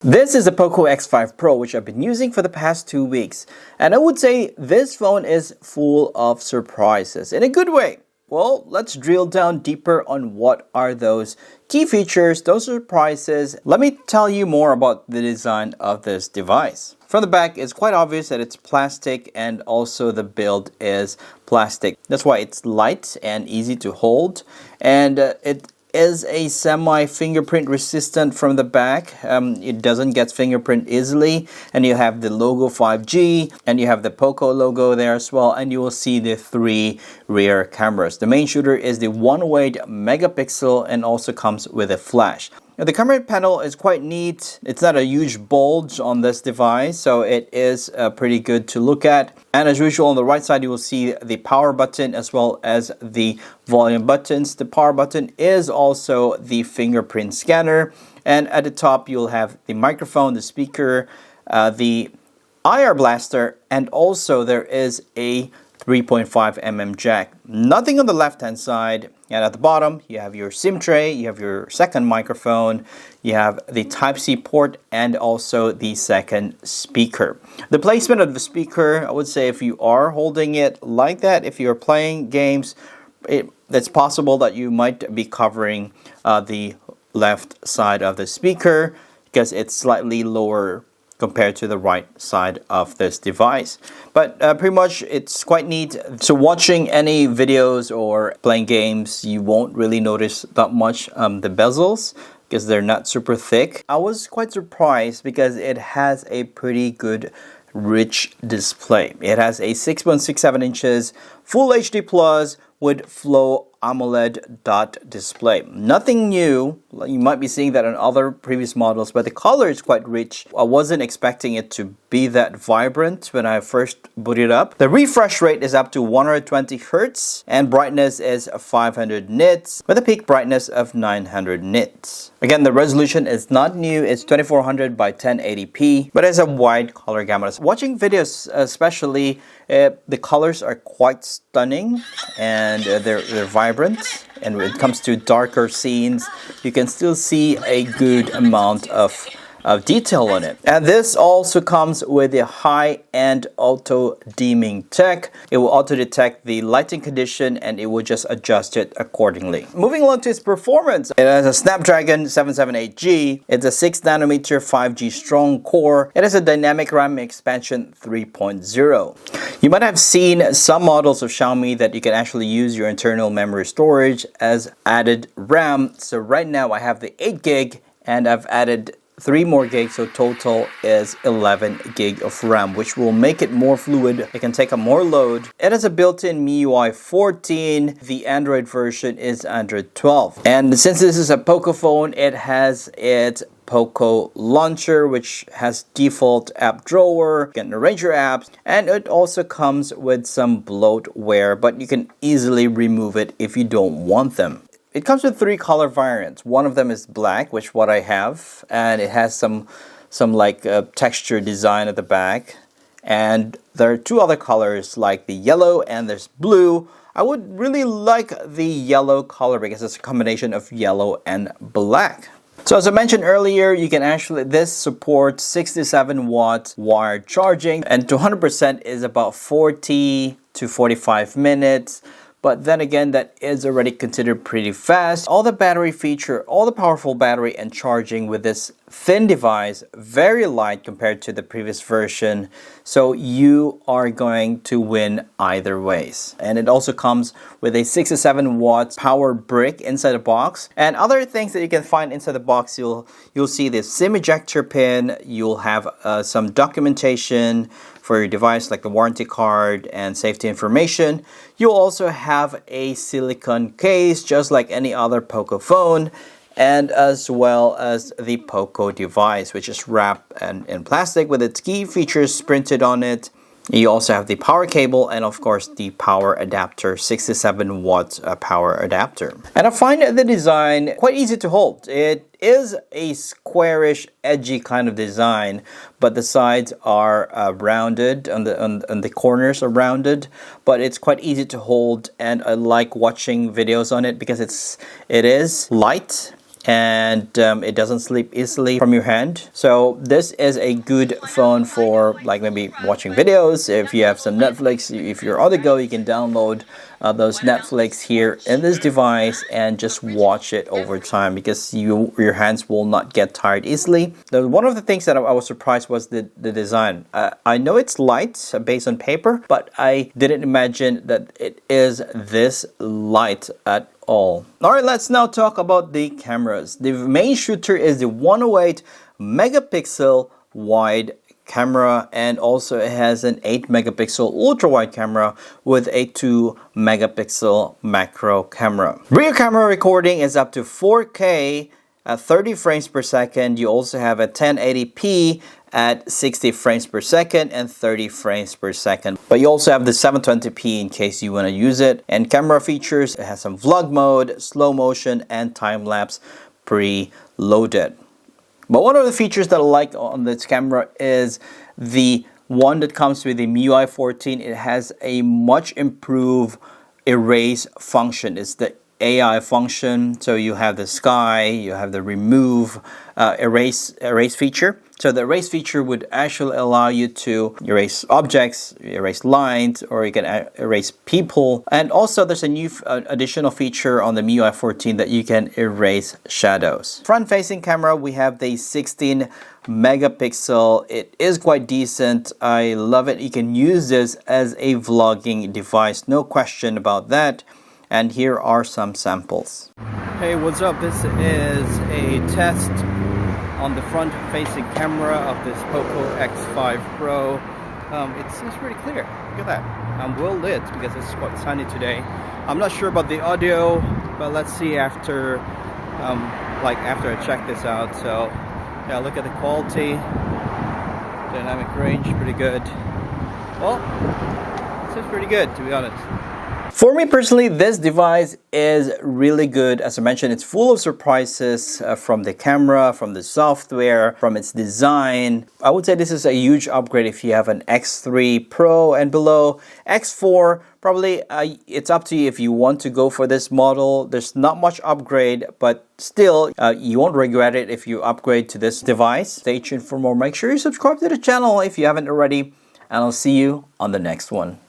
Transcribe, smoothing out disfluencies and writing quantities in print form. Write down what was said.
This is the Poco X5 Pro, which I've been using for the past 2 weeks. And I would say this phone is full of surprises in a good way. Well, let's drill down deeper on what are those key features, those surprises. Let me tell you more about the design of this device. From the back, it's quite obvious that it's plastic and also the build is plastic. That's why it's light and easy to hold. And it is a semi-fingerprint resistant from the back. It doesn't get fingerprint easily, and you have the logo 5G and you have the Poco logo there as well, and you will see the 3 rear cameras. The main shooter is the 108 megapixel and also comes with a flash. Now, the camera panel is quite neat. It's not a huge bulge on this device, so it is pretty good to look at. And as usual, on the right side, you will see the power button as well as the volume buttons. The power button is also the fingerprint scanner. And at the top, you'll have the microphone, the speaker, the IR blaster, and also there is a 3.5mm jack. Nothing on the left hand side, and at the bottom you have your SIM tray, you have your second microphone, you have the Type-C port, and also the second speaker. The placement of the speaker, I would say if you are holding it like that, if you're playing games, it's possible that you might be covering the left side of the speaker because it's slightly lower compared to the right side of this device. But pretty much it's quite neat. So watching any videos or playing games, you won't really notice that much the bezels because they're not super thick. I was quite surprised because it has a pretty good rich display. It has a 6.67 inches Full HD Plus with Flow AMOLED dot display. Nothing new. You might be seeing that on other previous models, but the color is quite rich. I wasn't expecting it to be that vibrant when I first booted up. The refresh rate is up to 120 Hz and brightness is 500 nits with a peak brightness of 900 nits. Again, the resolution is not new. It's 2400 by 1080p, but it's a wide color gamut. Watching videos especially, the colors are quite stunning and they're vibrant. And when it comes to darker scenes, you can still see a good amount of detail on it. And this also comes with a high-end auto dimming tech. It will auto detect the lighting condition and it will just adjust it accordingly. Moving along to its performance, it has a Snapdragon 778G. It's a 6 nanometer 5G strong core. It has a dynamic RAM expansion 3.0. You might have seen some models of Xiaomi that you can actually use your internal memory storage as added RAM. So right now I have the 8 gig and I've added 3 more gigs, so total is 11 gig of RAM, which will make it more fluid. It can take up more load. It has a built-in MIUI 14. The Android version is Android 12. And since this is a Poco phone, it has its Poco Launcher, which has default app drawer, you can arrange your apps, and it also comes with some bloatware, but you can easily remove it if you don't want them. It comes with 3 color variants. One of them is black, which what I have, and it has some like texture design at the back. And there are 2 other colors like the yellow and there's blue. I would really like the yellow color because it's a combination of yellow and black. So as I mentioned earlier, you can actually, this supports 67 watt wired charging, and to 100% is about 40 to 45 minutes. But then again, that is already considered pretty fast. All the battery feature, all the powerful battery and charging with this thin device, very light compared to the previous version. So you are going to win either ways. And it also comes with a 67 watt power brick inside the box. And other things that you can find inside the box, you'll see this SIM ejector pin. You'll have some documentation for your device like the warranty card and safety information. You'll also have a silicone case just like any other Poco phone, and as well as the Poco device, which is wrapped in plastic with its key features printed on it. You also have the power cable and of course the power adapter, 67 watt power adapter. And I find the design quite easy to hold. It is a squarish, edgy kind of design, but the sides are rounded and the corners are rounded, but it's quite easy to hold, and I like watching videos on it because it is light. and it doesn't slip easily from your hand. So this is a good phone for like maybe watching videos. If you have some Netflix, if you're on the go, you can download those Netflix here in this device and just watch it over time, because your hands will not get tired easily. One of the things that I was surprised was the design. I know it's light based on paper, but I didn't imagine that it is this light at all. Alright, let's now talk about the cameras. The main shooter is the 108 megapixel wide camera, and also it has an 8 megapixel ultra wide camera with a 2 megapixel macro camera. Rear camera recording is up to 4K at 30 frames per second. You also have a 1080p at 60 frames per second and 30 frames per second. But you also have the 720p in case you want to use it. And camera features, it has some vlog mode, slow motion, and time-lapse pre-loaded. But one of the features that I like on this camera is the one that comes with the MIUI 14. It has a much improved erase function. It's the AI function. So you have the sky, you have the remove erase feature. So the erase feature would actually allow you to erase objects, erase lines, or you can erase people. And also there's a new additional feature on the MIUI 14 that you can erase shadows. Front-facing camera, we have the 16 megapixel. It is quite decent. I love it. You can use this as a vlogging device, no question about that. And here are some samples. Hey, what's up? This is a test on the front-facing camera of this Poco X5 Pro. It seems pretty clear. Look at that. I'm well lit because it's quite sunny today. I'm not sure about the audio, but let's see after after I check this out. So yeah, look at the quality. Dynamic range, pretty good. Well, it seems pretty good, to be honest. For me personally, this device is really good. As I mentioned, it's full of surprises from the camera, from the software, from its design. I would say this is a huge upgrade if you have an X3 Pro and below. X4, probably it's up to you if you want to go for this model. There's not much upgrade, but still, you won't regret it if you upgrade to this device. Stay tuned for more. Make sure you subscribe to the channel if you haven't already, and I'll see you on the next one.